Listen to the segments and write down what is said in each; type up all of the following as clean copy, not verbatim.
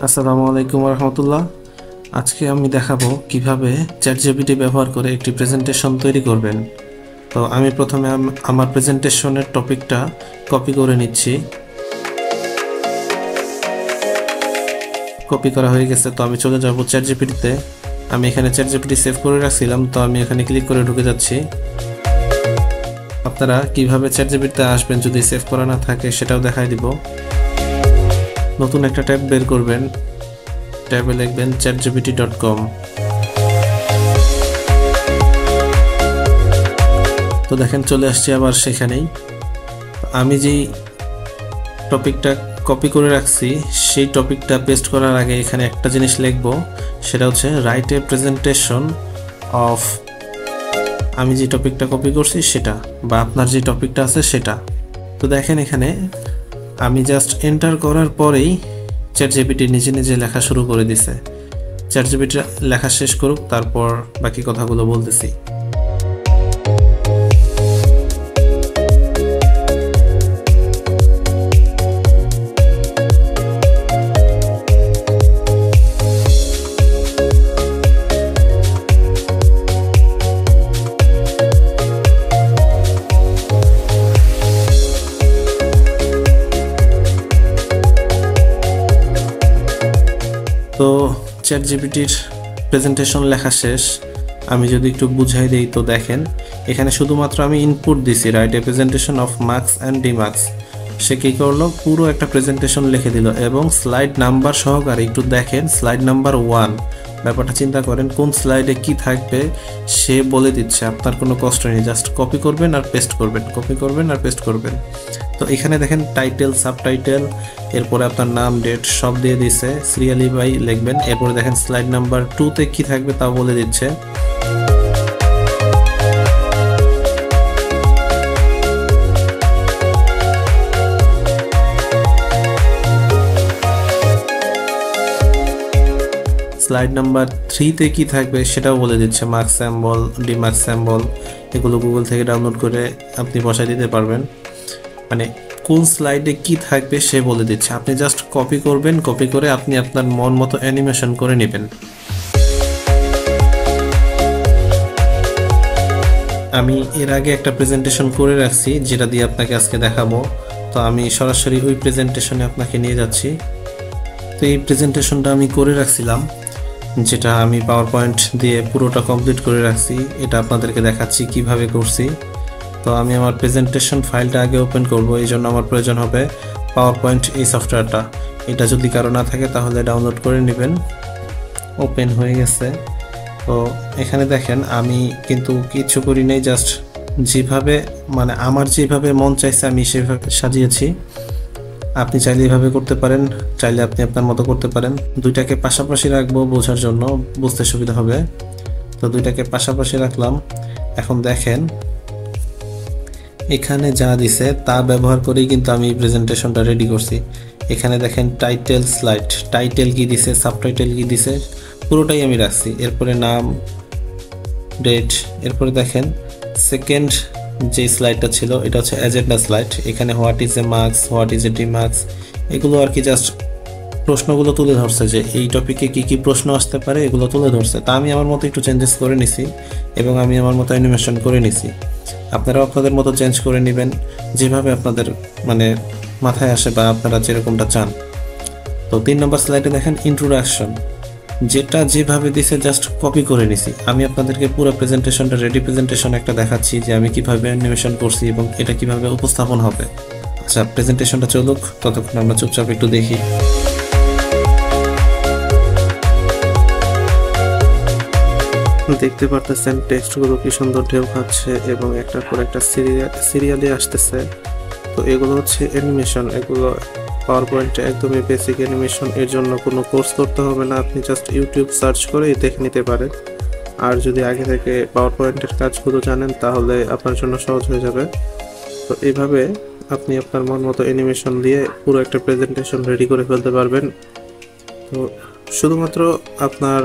আসসালামু আলাইকুম রহমতুল্লাহ। আজকে আমি দেখাবো কিভাবে চ্যাটজিপিটি ব্যবহার করে একটি প্রেজেন্টেশন তৈরি করবেন। তো আমি প্রথমে আমার প্রেজেন্টেশনের টপিকটা কপি করে নিচ্ছি। কপি করা হয়ে গেছে, তো আমি চলে যাব চ্যাটজিপিটিতে। আমি এখানে চ্যাটজিপিটি সেভ করে রাখছিলাম, তো আমি এখানে ক্লিক করে ঢুকে যাচ্ছি। আপনারা কিভাবে চ্যাটজিপিটিতে আসবেন যদি সেভ করা না থাকে সেটাও দেখাই দিব। নতুন একটা ট্যাব বের করবেন, ট্যাবে লিখবেন chatgpt.com। তো দেখেন চলে আসছে আবার সেখানেই। আমি যেই টপিকটা কপি করে রাখছি সেই টপিকটা পেস্ট করার আগে এখানে একটা জিনিস লিখবো, সেটা হচ্ছে রাইট এ প্রেজেন্টেশন অফ। আমি যে টপিকটা কপি করছি সেটা, বা আপনার যে টপিকটা আছে সেটা। তো দেখেন এখানে আমি জাস্ট এন্টার করার পরেই চ্যাটজিপিটি নিজে নিজে লেখা শুরু করে দিছে। চ্যাটজিপিটি লেখা শেষ করুক, তারপর বাকি কথাগুলো বলতেছি। তো চ্যাটজিপিটির প্রেজেন্টেশন লেখা শেষ। আমি যদি একটু বুঝাই দিই, তো দেখেন এখানে শুধুমাত্র আমি ইনপুট দিছি right a presentation of marks and demarks. সে কী করলো, পুরো একটা প্রেজেন্টেশন লিখে দিল এবং স্লাইড নাম্বার সহকারে। একটু দেখেন স্লাইড নাম্বার 1, ব্যাপারটা চিন্তা করেন কোন স্লাইডে কি থাকবে সে বলে দিচ্ছে। আপনার কোনো কষ্ট নেই, জাস্ট কপি করবেন আর পেস্ট করবেন, কপি করবেন আর পেস্ট করবেন। তো এখানে দেখেন টাইটেল, সাবটাইটেল, এরপরে আপনার নাম, ডেট সব দিয়ে দিচ্ছে। সিরিয়ালি বাই লিখবেন। এরপরে দেখেন স্লাইড নাম্বার 2তে কি থাকবে তাও বলে দিচ্ছে। স্লাইড নাম্বার 3তে কি থাকবে সেটাও বলে দিচ্ছে। মার্কস স্যাম্বল, ডিমার্কস স্যাম্বল, এগুলো গুগল থেকে ডাউনলোড করে আপনি বসাই দিতে পারবেন। মানে কোন স্লাইডে কি থাকবে সে বলে দিচ্ছে। আপনি জাস্ট কপি করবেন, কপি করে আপনি আপনার মন মতো অ্যানিমেশন করে নেবেন। আমি এর আগে একটা প্রেজেন্টেশন করে রাখছি যেটা দিয়ে আপনাকে আজকে দেখাবো। তো আমি সরাসরি ওই প্রেজেন্টেশনে আপনাকে নিয়ে যাচ্ছি। তো এই প্রেজেন্টেশনটা আমি করে রাখছিলাম, যেটা আমি পাওয়ার পয়েন্ট দিয়ে পুরোটা কমপ্লিট করে রাখছি। এটা আপনাদেরকে দেখাচ্ছি কিভাবে করছি। তো আমি আমার প্রেজেন্টেশন ফাইলটা আগে ওপেন করব, এই জন্য আমার প্রয়োজন হবে পাওয়ার পয়েন্ট এই সফটওয়্যারটা। এটা যদি কারো না থাকে তাহলে ডাউনলোড করে নেবেন। ওপেন হয়ে গেছে। তো এখানে দেখেন আমি কিন্তু কিছু করি নাই, জাস্ট যেভাবে মানে আমার যেভাবে মন চাইছে আমি সেভাবে সাজিয়েছি। আপনি চাইলে এইভাবে করতে পারেন, চাইলে আপনি আপনার মতো করতে পারেন। দুইটাকে পাশাপাশি রাখবো বোঝার জন্য, বুঝতে সুবিধা হবে। তো দুইটাকে পাশাপাশি রাখলাম। এখন দেখেন এখানে যা দিছে তা ব্যবহার করেই কিন্তু আমি প্রেজেন্টেশনটা রেডি করছি। এখানে দেখেন টাইটেল, স্লাইড, টাইটেল কি দিছে, সাবটাইটেল কি দিছে, পুরোটাই আমি রাখছি। এরপরে নাম, ডেট, এরপরে দেখেন সেকেন্ড যে স্লাইডটা ছিল এটা হচ্ছে এজেন্ডা স্লাইড। এখানে what is a marks, what is a demarks, এগুলো আর কি জাস্ট প্রশ্নগুলো তুলে ধরছে যে এই টপিকে কি কি প্রশ্ন আসতে পারে এগুলো তুলে ধরছে। তা আমি আমার মতো একটু চেঞ্জেস করে নিছি এবং আমি আমার মতো অ্যানিমেশন করে নিছি। আপনারাও আপনাদের মতো চেঞ্জ করে নেবেন যেভাবে আপনাদের মানে মাথায় আসে বা আপনারা যেরকমটা চান। তো 3 নম্বর স্লাইডে দেখেন ইন্ট্রোডাকশন, যেটা যেভাবে দিছে জাস্ট কপি করে নিছি। আমি আপনাদেরকে পুরো প্রেজেন্টেশনটা রেডি প্রেজেন্টেশন একটা দেখাচ্ছি যে আমি কিভাবে অ্যানিমেশন করছি এবং এটা কিভাবে উপস্থাপন হবে। আচ্ছা, প্রেজেন্টেশনটা চলুক, ততক্ষণ আমরা চুপচাপ একটু দেখি। দেখতে পারতেছেন টেক্সটগুলো কি সুন্দর ঢেউ খাচ্ছে এবং একটার পর একটা সিরিয়ালি আসতেছে। তো এগুলো হচ্ছে অ্যানিমেশন, এগুলো পাওয়ার পয়েন্টে একদমই বেসিক অ্যানিমেশন। এর জন্য কোনো কোর্স করতে হবে না, আপনি জাস্ট ইউটিউব সার্চ করে দেখে নিতে পারেন। আর যদি আগে থেকে পাওয়ার পয়েন্টের কাজগুলো জানেন তাহলে আপনার জন্য সহজ হয়ে যাবে। তো এইভাবে আপনি আপনার মন মতো অ্যানিমেশন দিয়ে পুরো একটা প্রেজেন্টেশন রেডি করে ফেলতে পারবেন। তো শুধুমাত্র আপনার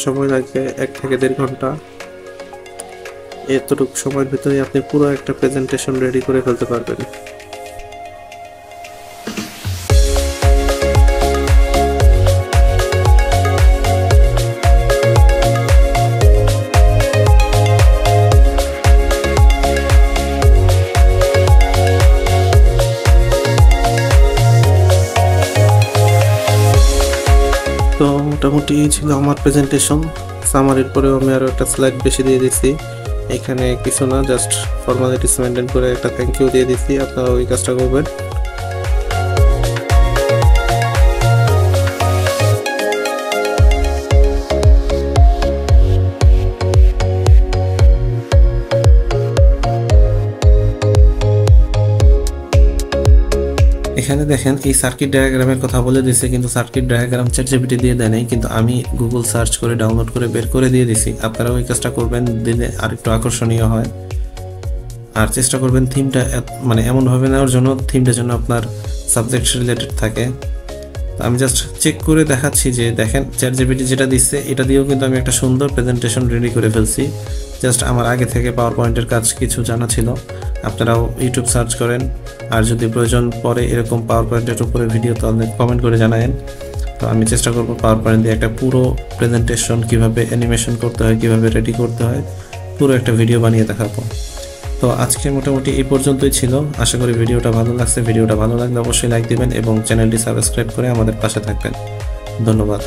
সময় লাগবে 1 থেকে 1.5 ঘন্টা। এতটুকু সময়ের ভিতরে আপনি পুরো একটা প্রেজেন্টেশন রেডি করে ফেলতে পারবেন। মোটামুটি এই ছিল আমার প্রেজেন্টেশন। সামারির পরেও আমি আরও একটা স্লাইড বেশি দিয়ে দিছি। এখানে কিছু না, জাস্ট ফর্মালিটিস মেনটেন করে একটা থ্যাংক ইউ দিয়ে দিছি। আপনারা ওই কাজটা করবেন। এখানে দেখেন এই সার্কিট ডায়াগ্রামের কথা বলে দিছে, কিন্তু সার্কিট ডায়াগ্রাম চ্যাটজিপিটি দিয়ে দেয় নাই, কিন্তু আমি গুগল সার্চ করে ডাউনলোড করে বের করে দিয়ে দিছি। আপনারা ওই কাজটা করবেন, দিলে আরেকটু আকর্ষণীয় হয়। আর চেষ্টা করবেন থিমটা মানে এমনভাবে নেওয়ার জন্য থিমটার জন্য আপনার সাবজেক্ট রিলেটেড থাকে। আমি জাস্ট চেক করে দেখাচ্ছি যে দেখেন চ্যাটজিপিটি যেটা দিচ্ছে এটা দিয়েও কিন্তু আমি একটা সুন্দর প্রেজেন্টেশন রেডি করে ফেলছি। জাস্ট আমার আগে থেকে পাওয়ার পয়েন্টের কাজ কিছু জানা ছিল। আপনারাও ইউটিউব সার্চ করেন, আর যদি প্রয়োজন পড়ে এরকম পাওয়ার পয়েন্টের উপরে ভিডিও, তাহলে কমেন্ট করে জানায়েন। তো আমি চেষ্টা করবো পাওয়ার পয়েন্ট দিয়ে একটা পুরো প্রেজেন্টেশন কীভাবে অ্যানিমেশন করতে হয়, কীভাবে রেডি করতে হয়, পুরো একটা ভিডিও বানিয়ে দেখাবো। তো আজকে মোটামুটি এই পর্যন্তই ছিল। আশা করি ভিডিওটা ভালো লাগছে। ভিডিওটা ভালো লাগলে অবশ্যই লাইক দিবেন এবং চ্যানেলটি সাবস্ক্রাইব করে আমাদের পাশে থাকবেন। ধন্যবাদ।